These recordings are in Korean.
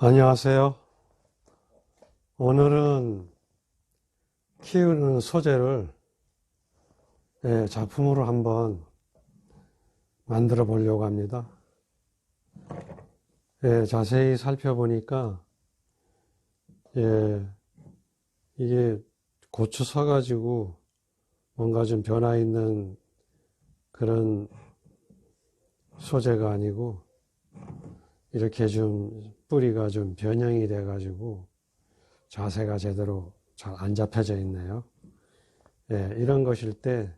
안녕하세요. 오늘은 키우는 소재를 작품으로 한번 만들어 보려고 합니다. 자세히 살펴보니까 이게 고추 서가지고 뭔가 좀 변화 있는 그런 소재가 아니고 이렇게 좀 뿌리가 좀 변형이 돼 가지고 자세가 제대로 잘 안 잡혀져 있네요. 이런 것일 때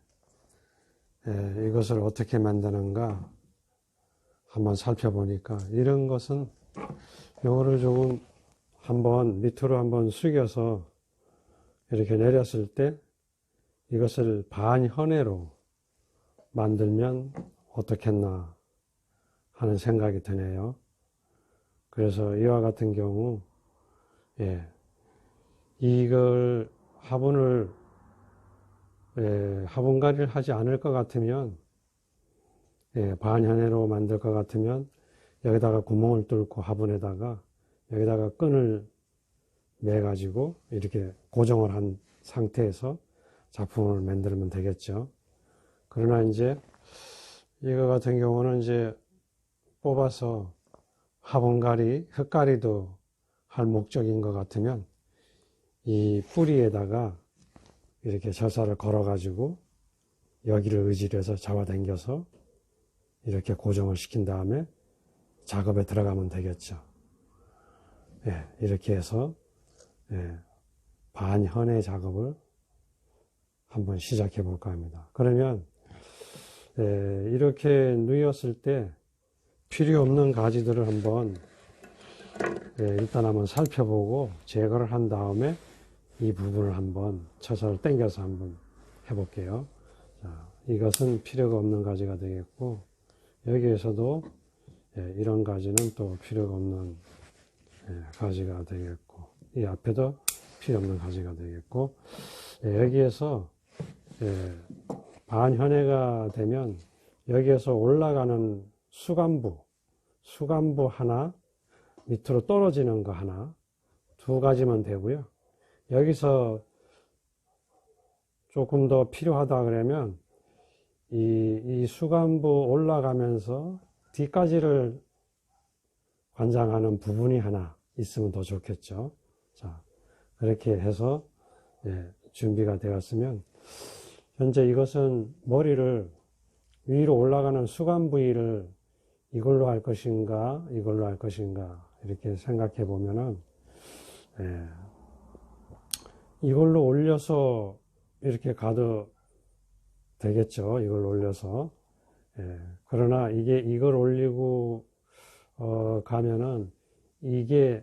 이것을 어떻게 만드는가 한번 살펴보니까, 이런 것은 요거를 조금 한번 밑으로 한번 숙여서 이렇게 내렸을 때 이것을 반현해로 만들면 어떻겠나 하는 생각이 드네요. 그래서 이와 같은 경우 이걸 화분갈이를 하지 않을 것 같으면, 반현해로 만들 것 같으면 여기다가 구멍을 뚫고 화분에다가 여기다가 끈을 매 가지고 이렇게 고정을 한 상태에서 작품을 만들면 되겠죠. 그러나 이제 이거 같은 경우는 이제 뽑아서 화분갈이, 흙갈이도 할 목적인 것 같으면 이 뿌리에다가 이렇게 절사를 걸어 가지고 여기를 의지로 해서 잡아당겨서 이렇게 고정을 시킨 다음에 작업에 들어가면 되겠죠. 이렇게 해서 반현해 작업을 한번 시작해 볼까 합니다. 그러면 이렇게 누였을 때 필요 없는 가지들을 한번 일단 한번 살펴보고 제거를 한 다음에 이 부분을 한번 처사를 당겨서 한번 해볼게요. 자, 이것은 필요가 없는 가지가 되겠고, 여기에서도 이런 가지는 또 필요가 없는 가지가 되겠고, 이 앞에도 필요 없는 가지가 되겠고, 여기에서 반현해가 되면 여기에서 올라가는 수간부 하나, 밑으로 떨어지는 거 하나, 두 가지만 되고요. 여기서 조금 더 필요하다 그러면 이 수간부 올라가면서 뒤까지를 관장하는 부분이 하나 있으면 더 좋겠죠. 자, 그렇게 해서 준비가 되었으면, 현재 이것은 머리를 위로 올라가는 수간 부위를 이걸로 할 것인가 이걸로 할 것인가 이렇게 생각해 보면은 이걸로 올려서 이렇게 가도 되겠죠. 이걸 올려서. 그러나 이걸 올리고 가면은 이게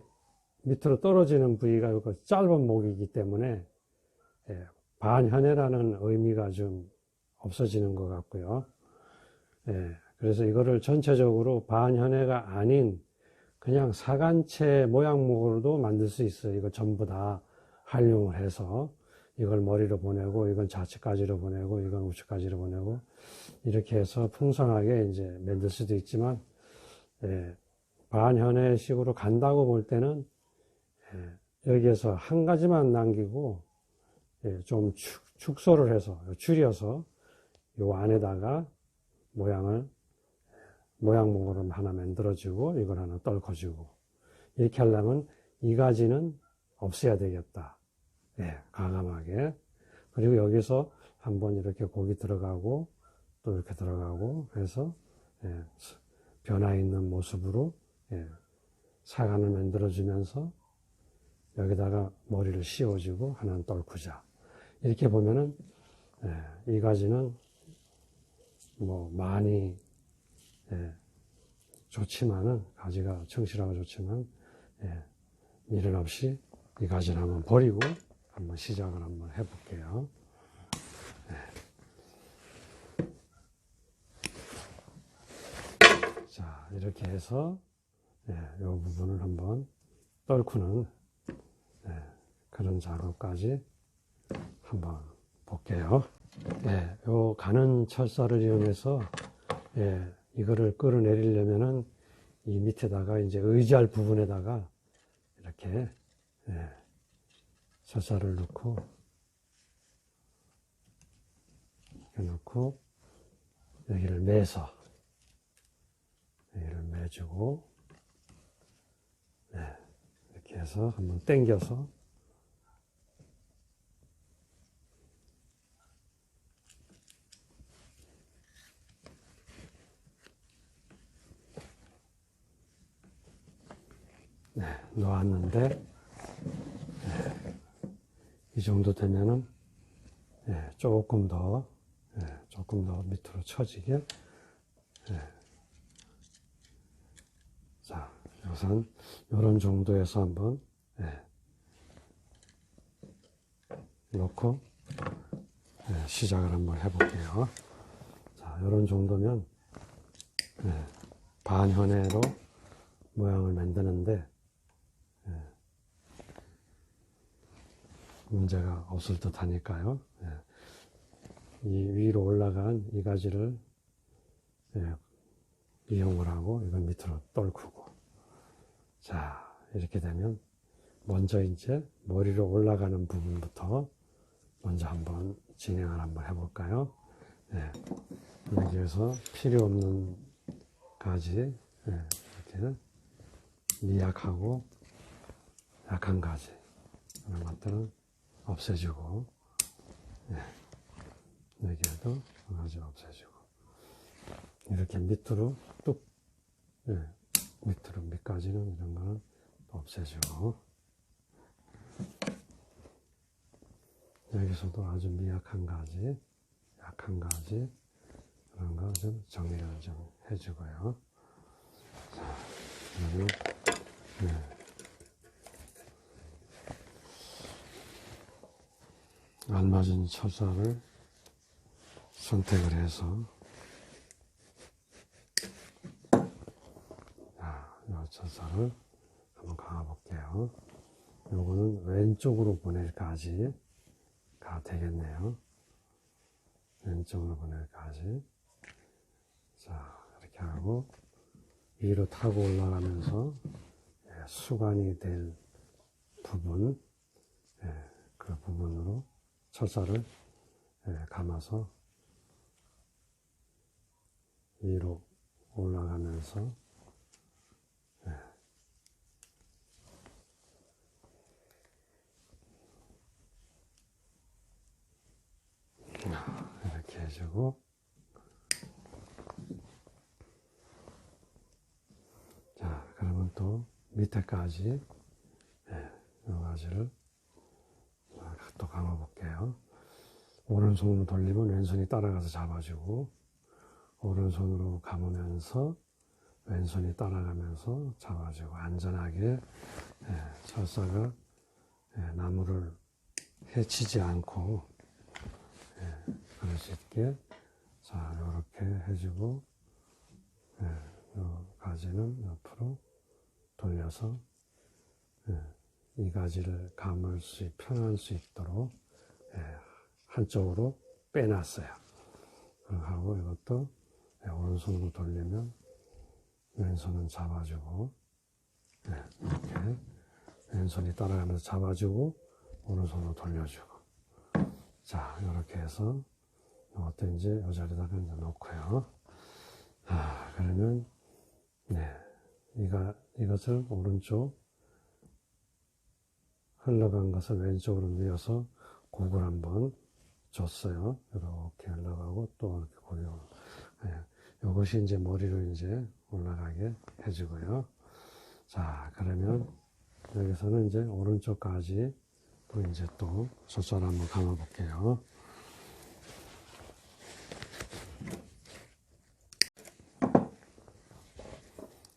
밑으로 떨어지는 부위가 짧은 목이기 때문에 반현해라는 의미가 좀 없어지는 것 같고요. 그래서 이거를 전체적으로 반현해가 아닌 그냥 사간체 모양목으로도 만들 수 있어요. 이거 전부 다 활용을 해서 이걸 머리로 보내고, 이건 좌측까지로 보내고, 이건 우측까지로 보내고, 이렇게 해서 풍성하게 이제 만들 수도 있지만, 반현해식으로 간다고 볼 때는 여기에서 한 가지만 남기고 좀 축소를 해서 줄여서 요 안에다가 모양목으로 하나 만들어주고 이걸 하나 떨궈주고, 이렇게 하려면 이 가지는 없애야 되겠다. 과감하게. 그리고 여기서 한번 이렇게 고기 들어가고 또 이렇게 들어가고 해서 변화 있는 모습으로 사간을 만들어주면서 여기다가 머리를 씌워주고 하나는 떨구자. 이렇게 보면은 이 가지는 뭐 많이 좋지만은, 가지가 청실하고 좋지만 미련 없이 이 가지를 한번 버리고 한번 시작을 한번 해볼게요. 자, 이렇게 해서 이 부분을 한번 떨구는 그런 작업까지 한번 볼게요. 요 가는 철사를 이용해서 이거를 끌어내리려면은 이 밑에다가 이제 의지할 부분에다가 이렇게 철사를 넣고 이렇게 넣고 여기를 매서 여기를 매주고 이렇게 해서 한번 당겨서 놓았는데 이 정도 되면은 조금 더 밑으로 쳐지게 자 우선 이런 정도에서 한번 놓고 시작을 한번 해볼게요. 자 이런 정도면 반현해로 모양을 만드는데 문제가 없을 듯 하니까요. 이 위로 올라간 이 가지를 이용을 하고 이건 밑으로 떨구고 자 이렇게 되면 먼저 이제 머리로 올라가는 부분부터 먼저 한번 진행을 한번 해볼까요? 여기에서 필요 없는 가지 이렇게 미약하고 약한 가지 그런 것들은 없애주고 여기에도 가지 없애주고 이렇게 밑으로 뚝 밑으로 밑까지는 이런 거는 없애주고 여기서도 아주 미약한 가지 약한 가지 그런 거 좀 정리를 좀 해주고요. 자, 그러면 알맞은 철사를 선택을 해서 이 철사를 한번 감아볼게요. 요거는 왼쪽으로 보낼 가지가 되겠네요. 왼쪽으로 보낼 가지. 자, 이렇게 하고 위로 타고 올라가면서 수관이 될 부분, 그 부분으로 철사를 감아서 위로 올라가면서 이렇게 해주고 자 그러면 또 밑에까지 이 가지를 또 감아 볼게요. 오른손으로 돌리면 왼손이 따라가서 잡아주고 오른손으로 감으면서 왼손이 따라가면서 잡아주고 안전하게 철사가 나무를 해치지 않고 그럴 수 있게 자 이렇게 해주고 이 가지는 옆으로 돌려서 이 가지를 감을 수 편할 수 있도록 한쪽으로 빼놨어요. 하고 이것도 오른손으로 돌리면 왼손은 잡아주고 이렇게 왼손이 따라가면서 잡아주고 오른손으로 돌려주고 자 이렇게 해서 이것도 이제 이 자리다가 이제 놓고요. 그러면 이것을 오른쪽 흘러간 것을 왼쪽으로 밀어서 곡을 한번 줬어요. 이렇게 흘러가고 또 이렇게 곡이 이것이 이제 머리로 이제 올라가게 해주고요. 자, 그러면 여기서는 이제 오른쪽까지 또 이제 또 철사를 한번 감아 볼게요.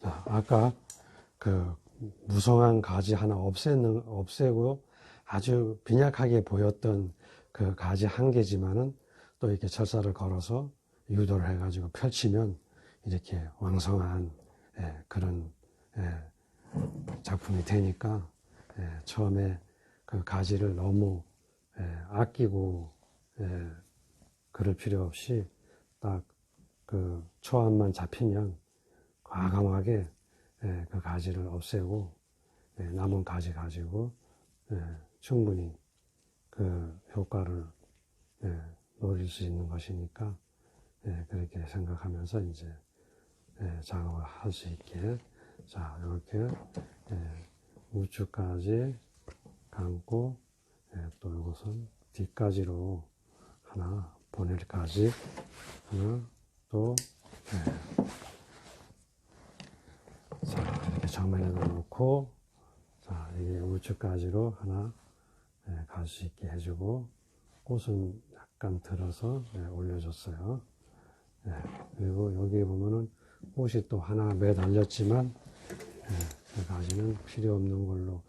자, 아까 그 무성한 가지 하나 없애고 아주 빈약하게 보였던 그 가지 한 개지만은 또 이렇게 철사를 걸어서 유도를 해가지고 펼치면 이렇게 왕성한 그런 작품이 되니까 처음에 그 가지를 너무 아끼고 그럴 필요 없이 딱 그 초안만 잡히면 과감하게 그 가지를 없애고 남은 가지 가지고 충분히 그 효과를 노릴 수 있는 것이니까 그렇게 생각하면서 이제 작업을 할 수 있게 자 이렇게 우측까지 감고 또 이것은 뒤까지로 하나 보낼까지 하나 또 자 이렇게 정면에다 놓고 자 이게 우측까지로 하나 갈 수 있게 해주고 꽃은 약간 들어서 올려줬어요. 그리고 여기 보면은 꽃이 또 하나 매달렸지만 그 가지는 필요 없는 걸로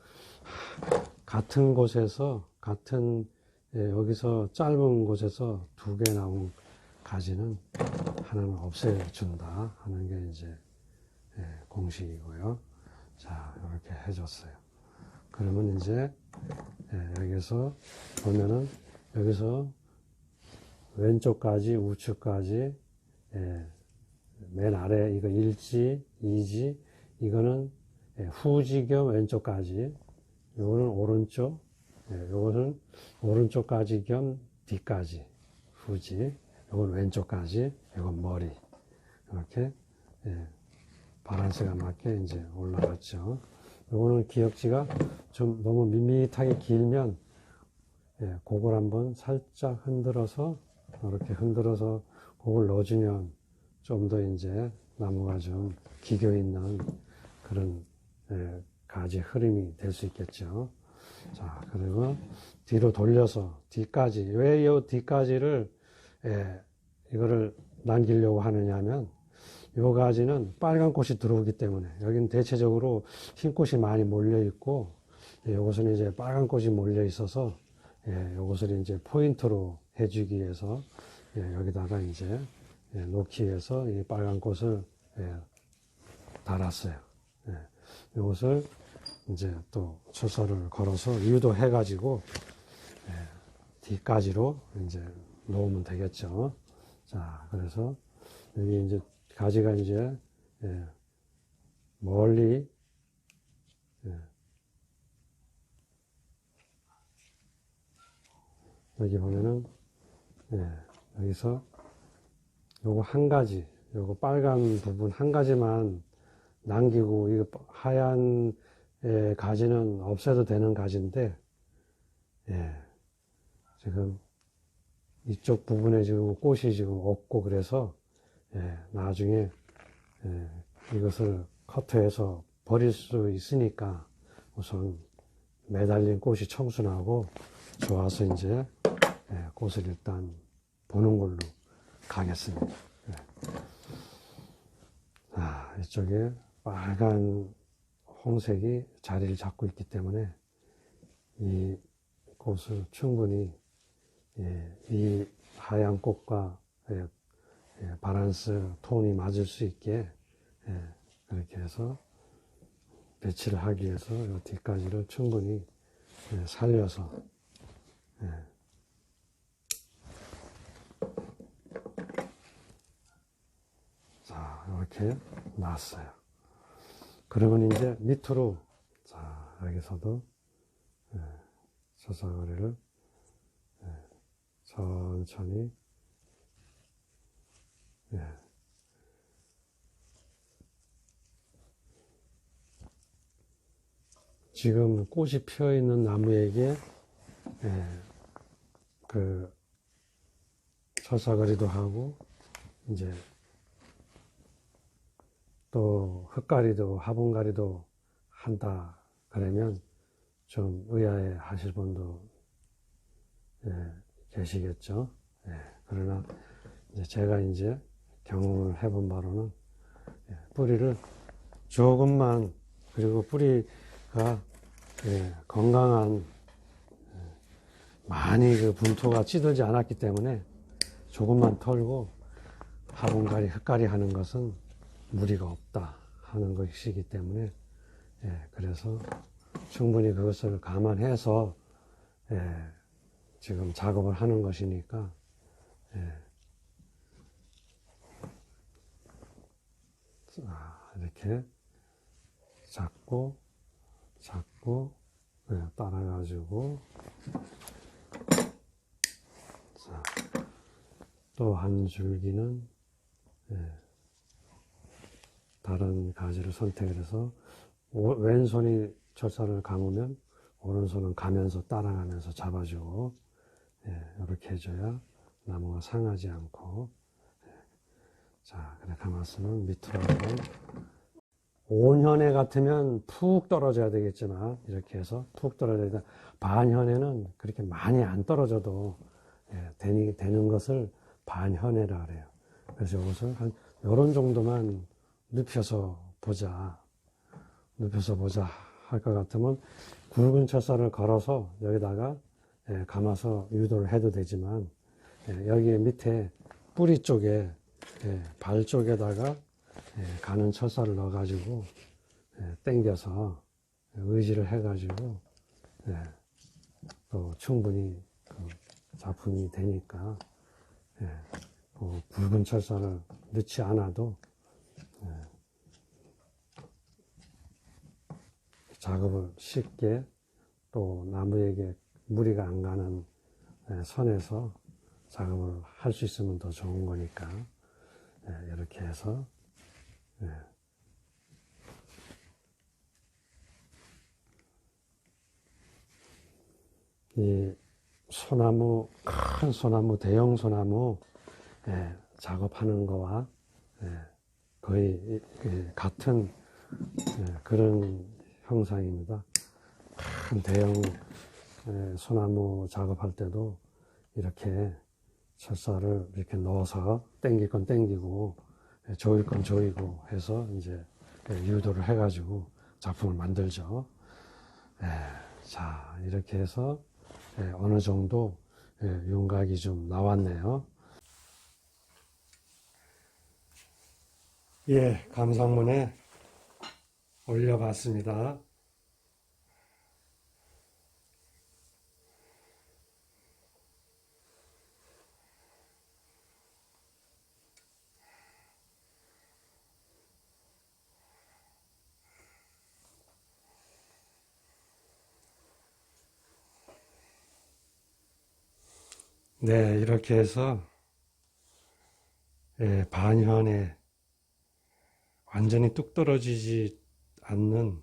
같은 곳에서 같은 여기서 짧은 곳에서 두 개 나온 가지는 하나는 없애준다 하는 게 이제 공식이고요. 자 이렇게 해줬어요. 그러면 이제 여기서 보면은 여기서 왼쪽까지 우측까지 맨 아래 이거 1지 2지 이거는 후지 겸 왼쪽까지 요거는 오른쪽 요거는 오른쪽까지 겸 뒤까지 후지 요건 왼쪽까지 요건 머리 이렇게 바란스가 맞게 이제 올라갔죠. 요거는 기역지가 좀 너무 밋밋하게 길면 그걸 한번 살짝 흔들어서 이렇게 흔들어서 그걸 넣어주면 좀 더 이제 나무가 좀 기교 있는 그런 가지 흐름이 될 수 있겠죠. 자 그리고 뒤로 돌려서 뒤까지 왜 이 뒤까지를 이거를 남기려고 하느냐 하면 요 가지는 빨간 꽃이 들어오기 때문에 여기는 대체적으로 흰 꽃이 많이 몰려 있고 요것은 이제 빨간 꽃이 몰려 있어서 요것을 이제 포인트로 해주기 위해서 여기다가 이제 놓기 위해서 이 빨간 꽃을 달았어요. 요것을 이제 또 초서를 걸어서 유도해 가지고 뒤까지로 이제 놓으면 되겠죠. 자 그래서 여기 이제 가지가 이제 멀리 여기 보면은 여기서 요거 한 가지 요거 빨간 부분 한 가지만 남기고 이거 하얀 가지는 없애도 되는 가지인데 지금 이쪽 부분에 지금 꽃이 지금 없고 그래서 나중에 이것을 커트해서 버릴 수 있으니까 우선 매달린 꽃이 청순하고 좋아서 이제 꽃을 일단 보는 걸로 가겠습니다. 이쪽에 빨간 홍색이 자리를 잡고 있기 때문에 이 꽃을 충분히 이 하얀 꽃과 바란스 톤이 맞을 수 있게 그렇게 해서 배치를 하기 위해서 이 뒤까지를 충분히 살려서 자 이렇게 놨어요. 그러면 이제 밑으로 자 여기서도 서사거리를 천천히 지금 꽃이 피어 있는 나무에게 그 서사거리도 하고 이제 또 흙가리도 화분가리도 한다 그러면 좀 의아해 하실 분도 계시겠죠. 그러나 이제 제가 이제 경험을 해본 바로는 뿌리를 조금만 그리고 뿌리가 건강한 많이 그 분토가 찌들지 않았기 때문에 조금만 털고 화분가리 흙가리 하는 것은 무리가 없다 하는 것이기 때문에 그래서 충분히 그것을 감안해서 지금 작업을 하는 것이니까 이렇게 잡고 잡고 따라가지고 또 한 줄기는 다른 가지를 선택을 해서 왼손이 철사를 감으면 오른손은 가면서 따라가면서 잡아주고 이렇게 해줘야 나무가 상하지 않고 자 그래 감았으면 밑으로 한번 온현에 같으면 푹 떨어져야 되겠지만 이렇게 해서 푹 떨어져야 돼. 반현에는 그렇게 많이 안 떨어져도 되는 것을 반현에라 그래요. 그래서 이것을 한 요런 정도만 눕혀서 보자 할 것 같으면 굵은 철사를 걸어서 여기다가 감아서 유도를 해도 되지만 여기 밑에 뿌리 쪽에 발 쪽에다가 가는 철사를 넣어 가지고 당겨서 의지를 해 가지고 또 충분히 그 작품이 되니까 굵은 철사를 넣지 않아도 작업을 쉽게 또 나무에게 무리가 안 가는 선에서 작업을 할 수 있으면 더 좋은 거니까 이렇게 해서 이 소나무, 큰 소나무, 대형 소나무 작업하는 거와 거의 같은 그런 형상입니다. 큰 대형 소나무 작업할 때도 이렇게 철사를 이렇게 넣어서 당길 건 당기고 조일 건 조이고 해서 이제 유도를 해가지고 작품을 만들죠. 자, 이렇게 해서 어느 정도 윤곽이 좀 나왔네요. 감상문에 올려봤습니다. 이렇게 해서 반현에 완전히 뚝 떨어지지 않는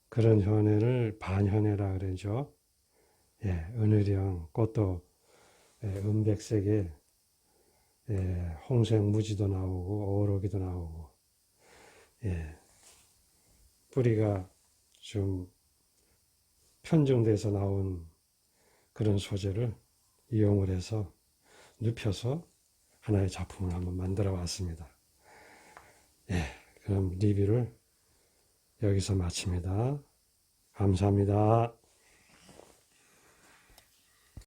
그런 현해를 반현해라 그러죠. 은의령, 꽃도 은백색에 홍색 무지도 나오고 어우러기도 나오고 뿌리가 좀 편중돼서 나온 그런 소재를 이용을 해서 눕혀서 하나의 작품을 한번 만들어 왔습니다. 그럼 리뷰를 여기서 마칩니다. 감사합니다.